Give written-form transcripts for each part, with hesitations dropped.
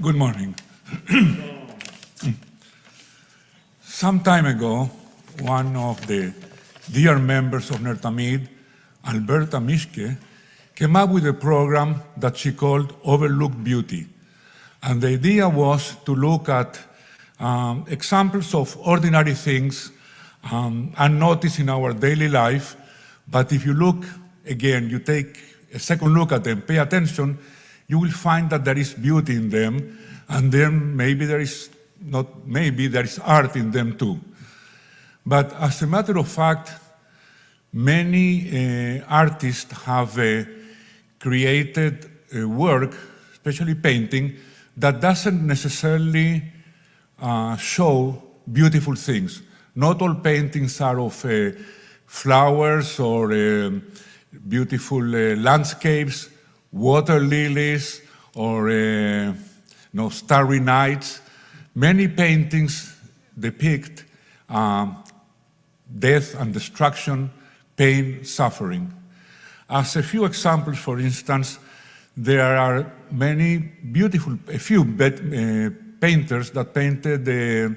Good morning. Some time ago, one of the dear members of Amidst, Alberta Mishke, came up with a program that she called Overlooked Beauty. And the idea was to look at examples of ordinary things unnoticed in our daily life, but if you look again, you take a second look at them, pay attention, you will find that there is beauty in them, and then maybe there is art in them too. But as a matter of fact, many artists have created work, especially painting, that doesn't necessarily show beautiful things. Not all paintings are of flowers or beautiful landscapes, water lilies, or starry nights. Many paintings depict death and destruction, pain, suffering. As a few examples, for instance, there are a few painters that painted the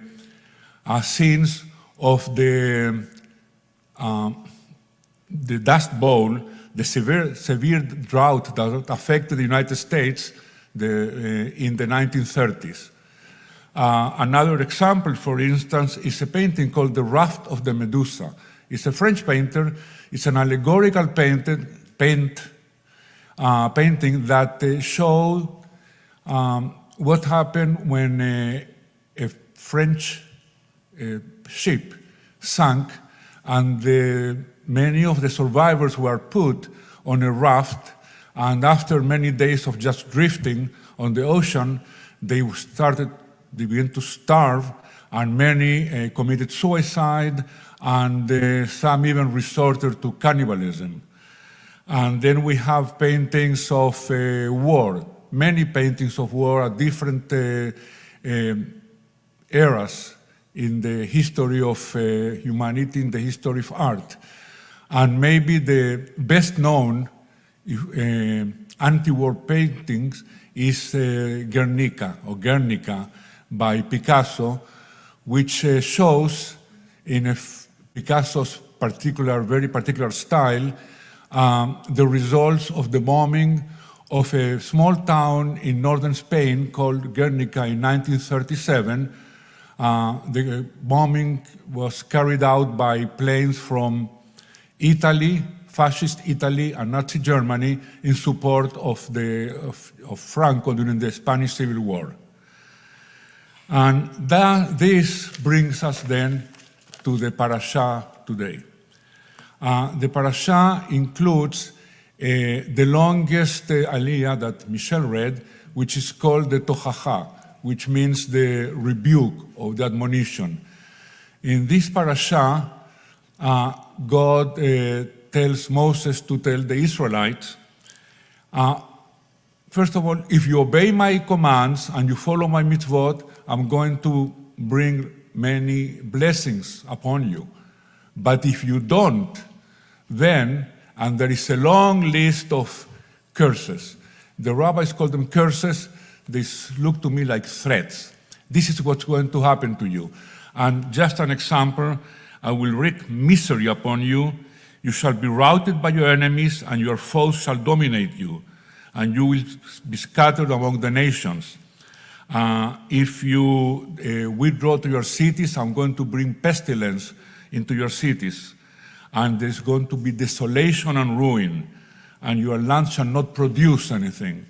scenes of the Dust Bowl, the severe drought that affected the United States in the 1930s. Another example, for instance, is a painting called The Raft of the Medusa. It's a French painter. It's an allegorical painting that shows what happened when a French ship sank, and many of the survivors were put on a raft, and after many days of just drifting on the ocean, they began to starve, and many committed suicide, and some even resorted to cannibalism. And then we have paintings of war, many paintings of war at different eras in the history of humanity, in the history of art. And maybe the best known anti-war paintings is Guernica by Picasso, which shows in Picasso's very particular style the results of the bombing of a small town in northern Spain called Guernica in 1937. The bombing was carried out by planes from Italy, fascist Italy, and Nazi Germany in support of Franco during the Spanish Civil War. And this brings us then to the Parashat today. The Parashat includes the longest aliyah that Michelle read, which is called the Tochacha, which means the rebuke or the admonition. In this Parashat, God tells Moses to tell the Israelites, first of all, if you obey my commands and you follow my mitzvot, I'm going to bring many blessings upon you. But if you don't, then, and there is a long list of curses. The rabbis call them curses. They look to me like threats. This is what's going to happen to you. And just an example, I will wreak misery upon you. You shall be routed by your enemies, and your foes shall dominate you, and you will be scattered among the nations. If you withdraw to your cities, I'm going to bring pestilence into your cities, and there's going to be desolation and ruin, and your land shall not produce anything.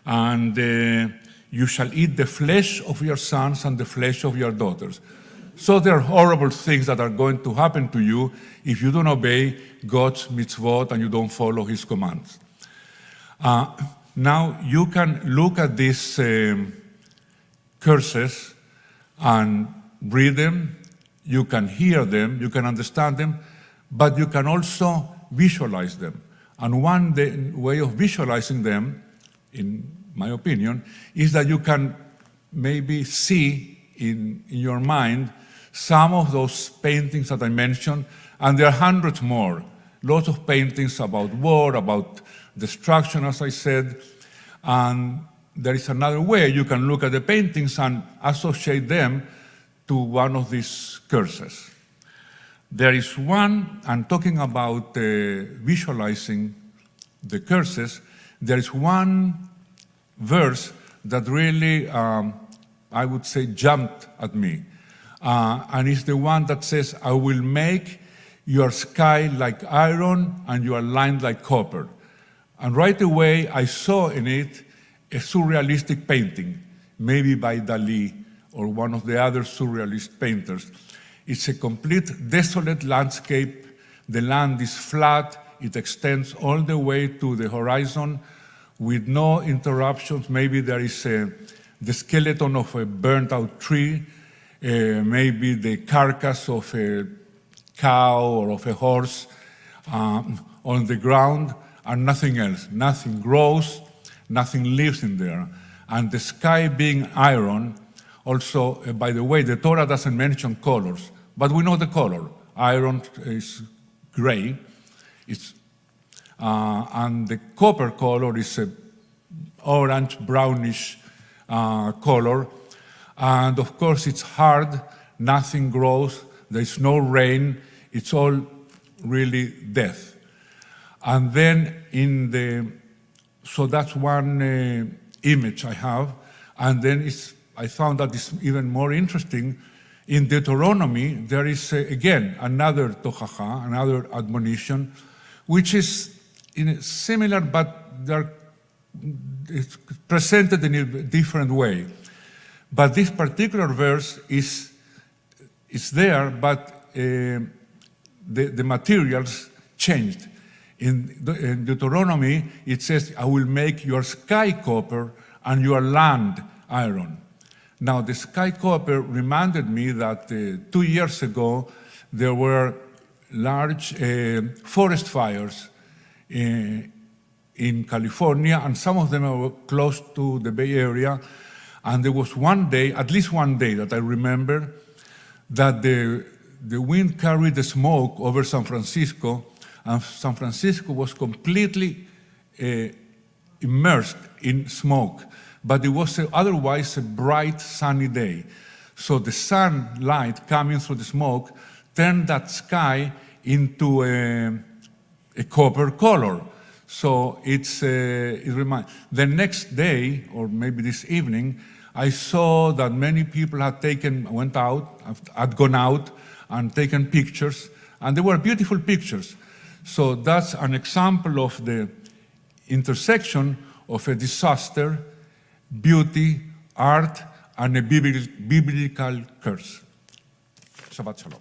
And you shall eat the flesh of your sons and the flesh of your daughters. So there are horrible things that are going to happen to you if you don't obey God's mitzvot and you don't follow his commands. Now you can look at these curses and read them, you can hear them, you can understand them, but you can also visualize them. And one way of visualizing them, in my opinion, is that you can maybe see in your mind some of those paintings that I mentioned, and there are hundreds more. Lots of paintings about war, about destruction, as I said, and there is another way. You can look at the paintings and associate them to one of these curses. There is one, and talking about visualizing the curses, there is one verse that really, I would say, jumped at me. And it's the one that says, I will make your sky like iron and your land like copper. And right away, I saw in it a surrealistic painting, maybe by Dali or one of the other surrealist painters. It's a complete desolate landscape. The land is flat. It extends all the way to the horizon with no interruptions. Maybe there is the skeleton of a burnt-out tree, maybe the carcass of a cow or of a horse on the ground, and nothing else. Nothing grows, nothing lives in there. And the sky being iron, also, by the way, the Torah doesn't mention colors, but we know the color. Iron is gray, and the copper color is a orange, brownish color. And of course, it's hard, nothing grows, there's no rain, it's all really death. And then so that's one image I have. And then I found that it's even more interesting. In Deuteronomy, there is, again, another tochacha, another admonition, which is similar, but it's presented in a different way. But this particular verse is there, but the materials changed. In Deuteronomy, it says, I will make your sky copper and your land iron. Now, the sky copper reminded me that 2 years ago, there were large forest fires in California, and some of them were close to the Bay Area. And there was one day, at least one day that I remember, that the wind carried the smoke over San Francisco, and San Francisco was completely immersed in smoke. But it was otherwise a bright, sunny day. So the sunlight coming through the smoke turned that sky into a copper color. So it reminds. The next day, or maybe this evening, I saw that many people had gone out and taken pictures, and they were beautiful pictures. So that's an example of the intersection of a disaster, beauty, art, and a biblical curse. Shabbat Shalom.